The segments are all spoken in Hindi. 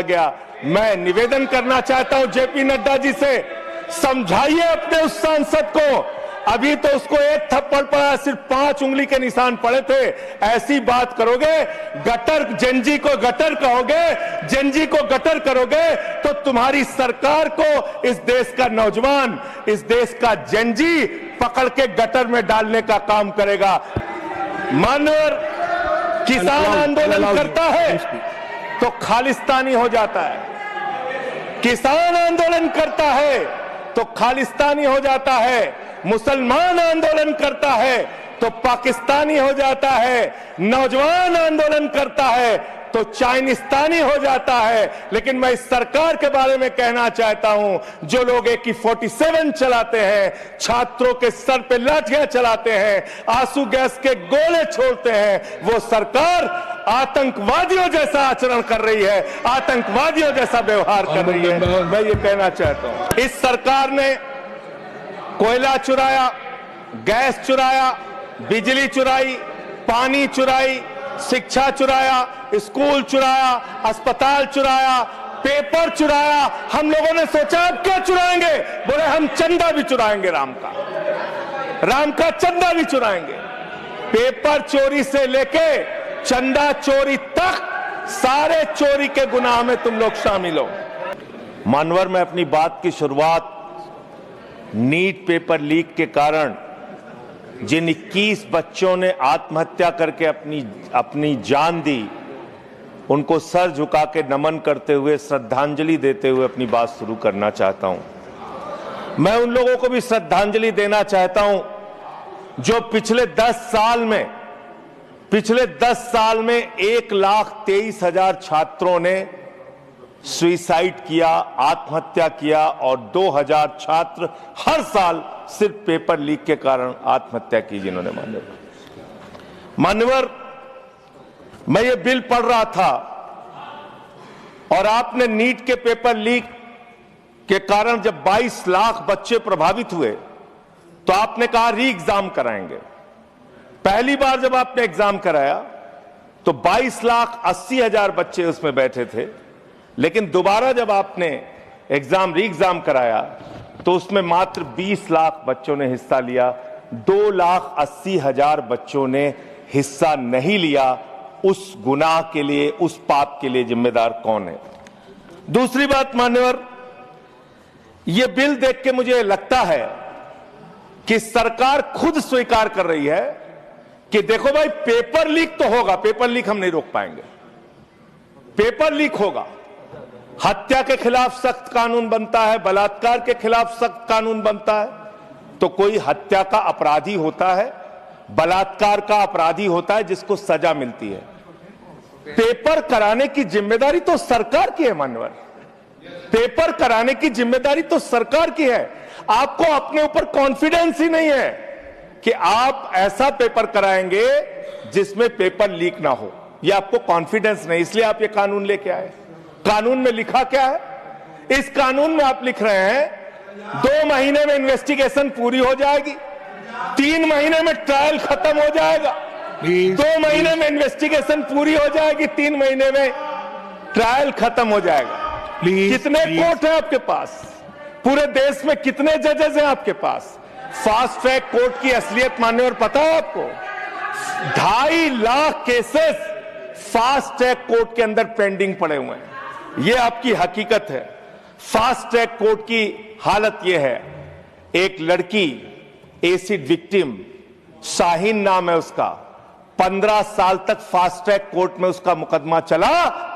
गया। मैं निवेदन करना चाहता हूं जेपी नड्डा जी से, समझाइए अपने उस सांसद को। अभी तो उसको एक थप्पड़ पड़ा, सिर्फ 5 उंगली के निशान पड़े थे। ऐसी बात करोगे, गटर जेनजी को गटर कहोगे, जेनजी को गटर करोगे, तो तुम्हारी सरकार को इस देश का नौजवान, इस देश का जेनजी पकड़ के गटर में डालने का काम करेगा। मानवर किसान आंदोलन करता है तो खालिस्तानी हो जाता है, किसान आंदोलन करता है तो खालिस्तानी हो जाता है, मुसलमान आंदोलन करता है तो पाकिस्तानी हो जाता है, नौजवान आंदोलन करता है तो चाइनिस्तानी हो जाता है। लेकिन मैं इस सरकार के बारे में कहना चाहता हूं, जो लोग AK-47 चलाते हैं, छात्रों के सर पे लाठियां चलाते हैं, आंसू गैस के गोले छोड़ते हैं, वो सरकार आतंकवादियों जैसा आचरण कर रही है, आतंकवादियों जैसा व्यवहार कर रही है। मैं ये कहना चाहता हूं, इस सरकार ने कोयला चुराया, गैस चुराया, बिजली चुराई, पानी चुराई, शिक्षा चुराया, स्कूल चुराया, अस्पताल चुराया, पेपर चुराया। हम लोगों ने सोचा अब क्या चुराएंगे, बोले हम चंदा भी चुराएंगे, राम का चंदा भी चुराएंगे। पेपर चोरी से लेके चंदा चोरी तक सारे चोरी के गुनाह में तुम लोग शामिल हो। मानवर में अपनी बात की शुरुआत नीट पेपर लीक के कारण जिन 21 बच्चों ने आत्महत्या करके अपनी जान दी, उनको सर झुका के नमन करते हुए, श्रद्धांजलि देते हुए अपनी बात शुरू करना चाहता हूं। मैं उन लोगों को भी श्रद्धांजलि देना चाहता हूं जो पिछले 10 साल में 1,23,000 छात्रों ने सुसाइड किया, आत्महत्या किया, और 2,000 छात्र हर साल सिर्फ पेपर लीक के कारण आत्महत्या की जिन्होंने। मान्यवर, मैं ये बिल पढ़ रहा था और आपने नीट के पेपर लीक के कारण जब 22 लाख बच्चे प्रभावित हुए तो आपने कहा री एग्जाम कराएंगे। पहली बार जब आपने एग्जाम कराया तो 22,80,000 बच्चे उसमें बैठे थे, लेकिन दोबारा जब आपने री एग्जाम कराया तो उसमें मात्र 20 लाख बच्चों ने हिस्सा लिया, 2,80,000 बच्चों ने हिस्सा नहीं लिया। उस गुनाह के लिए, उस पाप के लिए जिम्मेदार कौन है? दूसरी बात मान्यवर, यह बिल देख के मुझे लगता है कि सरकार खुद स्वीकार कर रही है कि देखो भाई, पेपर लीक तो होगा, पेपर लीक हम नहीं रोक पाएंगे, पेपर लीक होगा। हत्या के खिलाफ सख्त कानून बनता है, बलात्कार के खिलाफ सख्त कानून बनता है। तो कोई हत्या का अपराधी होता है, बलात्कार का अपराधी होता है जिसको सजा मिलती है। पेपर कराने की जिम्मेदारी तो सरकार की है मान्यवर, पेपर कराने की जिम्मेदारी तो सरकार की है। आपको अपने ऊपर कॉन्फिडेंस ही नहीं है कि आप ऐसा पेपर कराएंगे जिसमें पेपर लीक ना हो, यह आपको कॉन्फिडेंस नहीं, इसलिए आप ये कानून लेके आए। कानून में लिखा क्या है? इस कानून में आप लिख रहे हैं 2 महीने में इन्वेस्टिगेशन पूरी हो जाएगी, 3 महीने में ट्रायल खत्म हो जाएगा, 2 महीने में इन्वेस्टिगेशन पूरी हो जाएगी, 3 महीने में ट्रायल खत्म हो जाएगा। कितने कोर्ट हैं आपके पास? पूरे देश में कितने जजेस हैं आपके पास? फास्ट ट्रैक कोर्ट की असलियत मान्यवर पता है आपको? 2.5 lakh cases fast track court के अंदर पेंडिंग पड़े हुए हैं। यह आपकी हकीकत है। फास्ट ट्रैक कोर्ट की हालत यह है, एक लड़की एसिड विक्टिम, शाहीन नाम है उसका, 15 साल तक फास्ट ट्रैक कोर्ट में उसका मुकदमा चला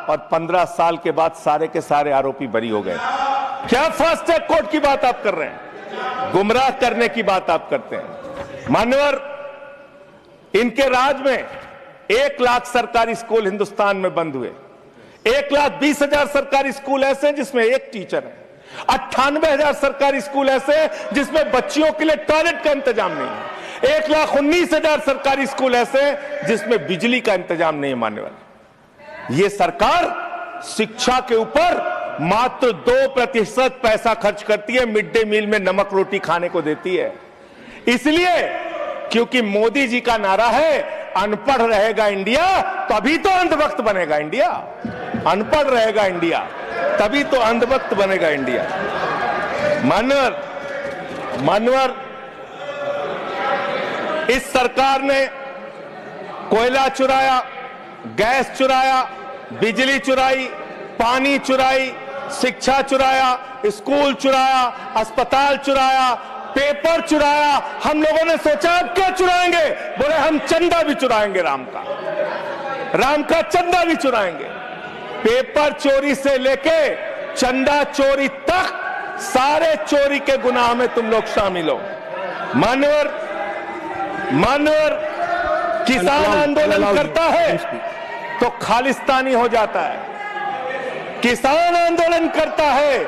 और 15 साल के बाद सारे के सारे आरोपी बरी हो गए। क्या फास्ट ट्रैक कोर्ट की बात आप कर रहे हैं? गुमराह करने की बात आप करते हैं। मान्यवर, इनके राज में 1 लाख सरकारी स्कूल हिंदुस्तान में बंद हुए। 1,20,000 सरकारी स्कूल ऐसे हैं जिसमें एक टीचर है। 98,000 सरकारी स्कूल ऐसे हैं जिसमें बच्चियों के लिए टॉयलेट का इंतजाम नहीं है। 1,19,000 सरकारी स्कूल ऐसे हैं जिसमें बिजली का इंतजाम नहीं है। मान्यवर, यह सरकार शिक्षा के ऊपर मात्र 2% पैसा खर्च करती है, मिड डे मील में नमक रोटी खाने को देती है। इसलिए क्योंकि मोदी जी का नारा है, अनपढ़ रहेगा इंडिया तभी तो अंधभक्त बनेगा इंडिया। अनपढ़ रहेगा इंडिया, तभी तो अंधभक्त बनेगा इंडिया। मान्यवर, इस सरकार ने कोयला चुराया, गैस चुराया, बिजली चुराई, पानी चुराई, शिक्षा चुराया, स्कूल चुराया, अस्पताल चुराया, पेपर चुराया। हम लोगों ने सोचा अब क्या चुराएंगे, बोले हम चंदा भी चुराएंगे, राम का चंदा भी चुराएंगे। पेपर चोरी से लेके चंदा चोरी तक सारे चोरी के गुनाह में तुम लोग शामिल हो। मान्यवर, किसान आंदोलन करता है तो खालिस्तानी हो जाता है, किसान आंदोलन करता है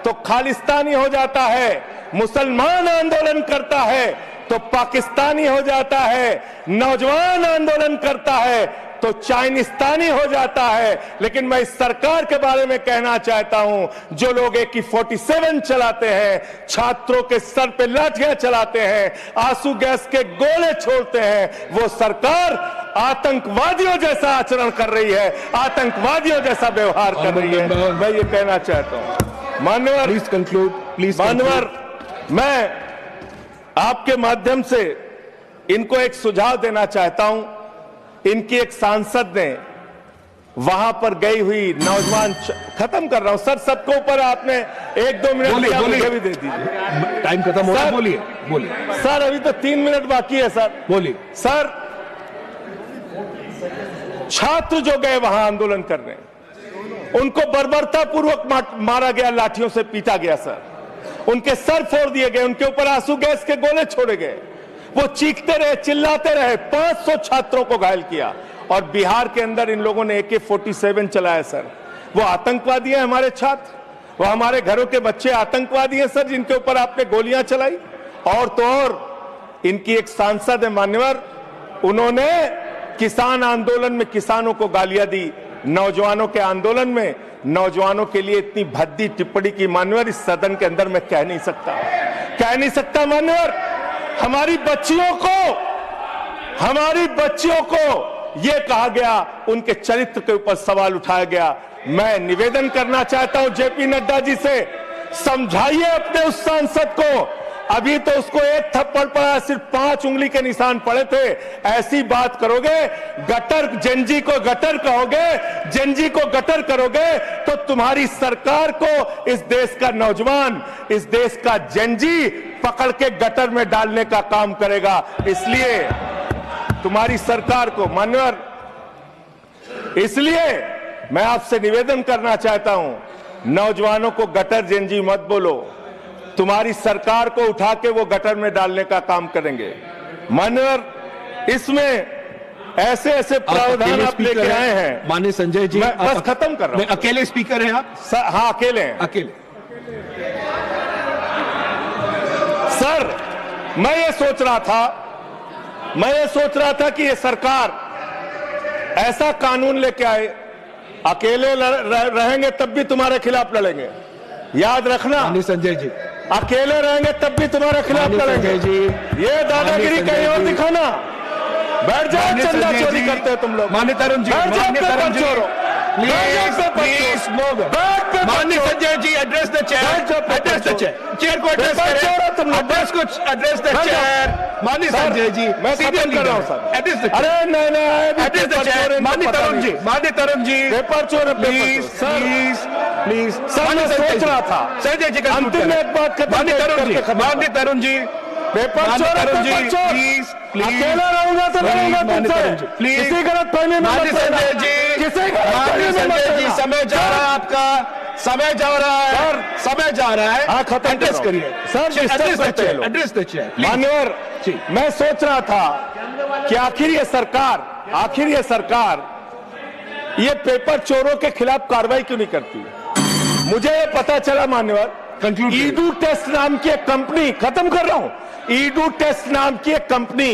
तो खालिस्तानी हो जाता है, मुसलमान आंदोलन करता है तो पाकिस्तानी हो जाता है, नौजवान आंदोलन करता है तो चाइनिस्तानी हो जाता है। लेकिन मैं इस सरकार के बारे में कहना चाहता हूं, जो लोग AK-47 चलाते हैं, छात्रों के सर पे लाठियां चलाते हैं, आंसू गैस के गोले छोड़ते हैं, वो सरकार आतंकवादियों जैसा आचरण कर रही है, आतंकवादियों जैसा व्यवहार कर रही है। मैं ये कहना चाहता हूं। मान्यवर, प्लीज कंक्लूड, प्लीज। मान्यवर, मैं आपके माध्यम से इनको एक सुझाव देना चाहता हूं। इनकी एक सांसद ने वहां पर गई हुई नौजवान, खत्म कर रहा हूं सर, सबको ऊपर आपने 1-2 मिनट लिया, मुझे भी दे दीजिए। टाइम खत्म हो रहा, बोलिए सर, अभी तो 3 मिनट बाकी है सर, बोलिए सर। छात्र जो गए वहां आंदोलन करने, उनको बर्बरतापूर्वक मारा गया, लाठियों से पीटा गया सर, उनके सर फोड़ दिए गए, उनके ऊपर आंसू गैस के गोले छोड़े गए, वो चीखते रहे, चिल्लाते रहे, 500 छात्रों को घायल किया। और बिहार के अंदर इन लोगों ने AK-47 चलाया सर। वो आतंकवादी हैं हमारे छात्र, वो हमारे घरों के बच्चे आतंकवादी हैं सर, जिनके ऊपर आपने गोलियां चलाई। और तो और इनकी एक सांसद है मान्यवर, उन्होंने किसान आंदोलन में किसानों को गालियां दी, नौजवानों के आंदोलन में नौजवानों के लिए इतनी भद्दी टिप्पणी की मान्यवर, इस सदन के अंदर मैं कह नहीं सकता मान्यवर। हमारी बच्चियों को यह कहा गया, उनके चरित्र के ऊपर सवाल उठाया गया। मैं निवेदन करना चाहता हूं JP नड्डा जी से, समझाइए अपने उस सांसद को। अभी तो उसको एक थप्पड़ पड़ा, सिर्फ 5 उंगली के निशान पड़े थे। ऐसी बात करोगे, गटर जेनजी को गटर कहोगे, जेनजी को गटर करोगे, तो तुम्हारी सरकार को इस देश का नौजवान, इस देश का जेनजी पकड़ के गटर में डालने का काम करेगा। इसलिए तुम्हारी सरकार को मान्यवर, इसलिए मैं आपसे निवेदन करना चाहता हूं, नौजवानों को गटर जेनजी मत बोलो, तुम्हारी सरकार को उठा के वो गटर में डालने का काम करेंगे। मान्यवर, इसमें ऐसे प्रावधान आप लेके आए हैं। माननीय संजय जी, मैं बस खत्म कर रहा हूं। अकेले स्पीकर हैं आप? हाँ, अकेले हैं। अकेले। सर, मैं ये सोच रहा था कि ये सरकार ऐसा कानून लेके आए, अकेले रहेंगे तब भी तुम्हारे खिलाफ लड़ेंगे, याद रखना। माननीय संजय जी, अकेले रहेंगे तब भी तुम्हारे खिलाफ लड़ेंगे जी। ये दादागिरी कहीं और दिखाना। बैठ जाओ, चंदा चोरी करते हो तुम लोग। माननीय तरुण जी, माननीय Sanjay ji, address the chair, chair को एड्रेस करें, एड्रेस द चेयर। माननीय संजय जी, मैं खत्म कर रहा हूं सर। अरे नहीं, एड्रेस द चेयर। माननीय तरुण जी, पेपर चोर, प्लीज सर, मैं सोच रहा था संजय जी, अंतिम में एक बात माननीय तरुण जी, पेपर चोर, प्लीज अकेला रहूंगा तो रहूंगा तुमसे, किसी गलत फहमी में मत पड़ना। संजय जी, समय जा रहा है आपका, समय जा रहा है। हाँ, खत्म एड्रेस करिए सर, एड्रेस द चेयर। मान्यवर, मैं सोच रहा था कि आखिर ये सरकार ये पेपर चोरों के खिलाफ कार्रवाई क्यों नहीं करती। मुझे ये पता चला मान्यवर, ईडू टेस्ट नाम की एक कंपनी, खत्म कर रहा हूं, ईडू टेस्ट नाम की एक कंपनी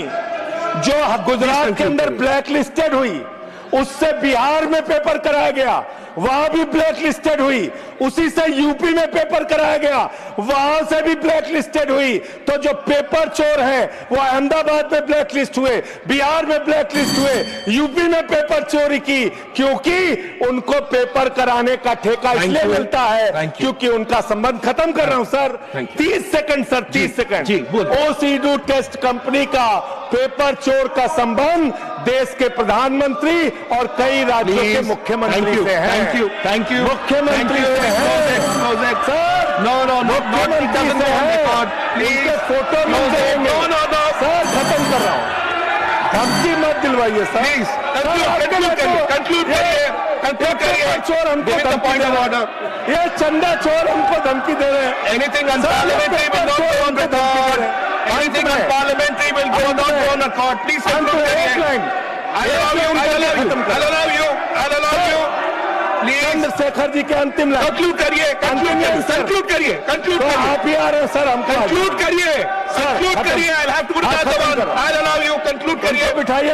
जो गुजरात के अंदर ब्लैक लिस्टेड हुई, उससे बिहार में पेपर कराया गया। वहां भी ब्लैक लिस्टेड हुई, उसी से यूपी में पेपर कराया गया, वहां से भी ब्लैक लिस्टेड हुई। तो जो पेपर चोर हैं वो अहमदाबाद में ब्लैक लिस्ट हुए, बिहार में ब्लैक लिस्ट हुए, यूपी में पेपर चोरी की, क्योंकि उनको पेपर कराने का ठेका इसलिए मिलता है क्योंकि उनका संबंध, खत्म कर रहा हूं सर, 30 सेकंड सर, 30 सेकंड। ओसीडू टेस्ट कंपनी का पेपर चोर का संबंध देश के प्रधानमंत्री और कई राज्यों के मुख्यमंत्री से है। थैंक यू मुख्यमंत्री से है सर, मुख्यमंत्री से है, उनके फोटो मिल जाएंगे सर। खत्म कर रहा हूं, धमकी मत दिलवाइए सर, कंक्लूड करिए। चोर हमको धमकी दे रहे हैं, ये चंदा चोर हमको धमकी दे रहे हैं। Anything unparliamentary will not go on record, anything unparliamentary will not go on record. Please conclude करिए। चंद्रशेखर जी के अंतिम लाइन कंक्लूड करिए, कंक्लूड करिए। आप ही आ रहे हैं सर, हम कंक्लूड करिए, कंक्लूड करिए। I have to put the one, I allow you, conclude करिए। बिठाइए,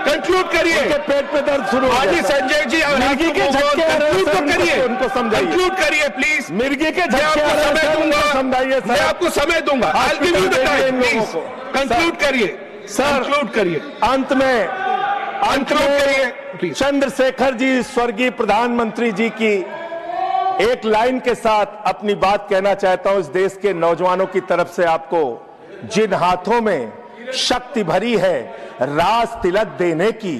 कंक्लूड करिए। पेट पे दर्द शुरू हो गया संजय जी, मिर्गी के झटके आ रहे हैं सर, करिए, उनको समझाइए। कंक्लूड करिए प्लीज। मिर्गी के झटके आ रहे हैं, उनको समझाइए सर। मैं आपको समय दूंगा, I give you the time, please conclude करिए सर, कंक्लूड करिए। अंत में चंद्रशेखर जी, स्वर्गीय प्रधानमंत्री जी की एक लाइन के साथ अपनी बात कहना चाहता हूं। इस देश के नौजवानों की तरफ से आपको, जिन हाथों में शक्ति भरी है राज तिलक देने की,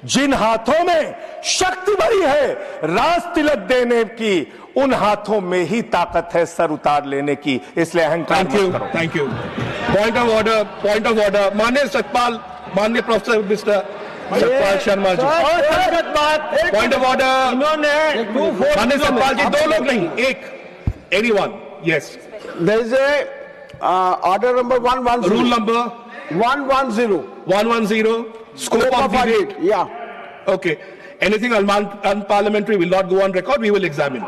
जिन हाथों में शक्ति भरी है राज तिलक देने की, उन हाथों में ही ताकत है सर उतार लेने की, इसलिए अहंकार मत करो। Thank you. Point of order, माननीय सतपाल, माननीय professor mister Satpal Sharma ji, point of order. माननीय सतपाल जी, दो लोग नहीं, एक, anyone, yes. There is a order number 110. Rule number 110. Scope of debate. Yeah. Okay. Anything unparliamentary will not go on record. We will examine.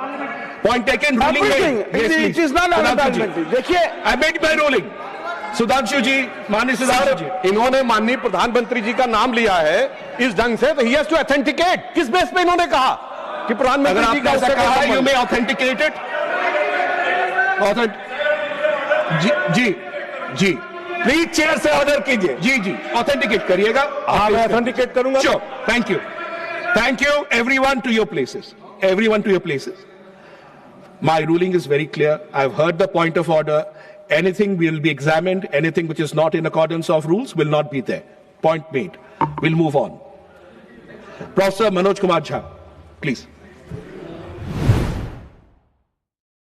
Point taken. Ruling Everything. made. Yes, It is not unparliamentary. देखिए, I made my ruling. Sudhanshu ji, माननीय सुधांशु जी, इन्होंने माननीय प्रधानमंत्री जी का नाम लिया है इस ढंग से, तो he has to authenticate। किस बेस पे इन्होंने कहा कि प्रधानमंत्री जी का ऐसा कहा, you may authenticate it। जी प्लीज चेयर से ऑर्डर कीजिए। जी ऑथेंटिकेट करिएगा। हाँ, मैं ऑथेंटिकेट करूंगा। Sure, thank you everyone to your places. My ruling is very clear. I have heard the point of order. Anything will be examined, anything which is not in accordance of rules will not be there. Point made. We'll move on. Professor Manoj Kumar Jha, please.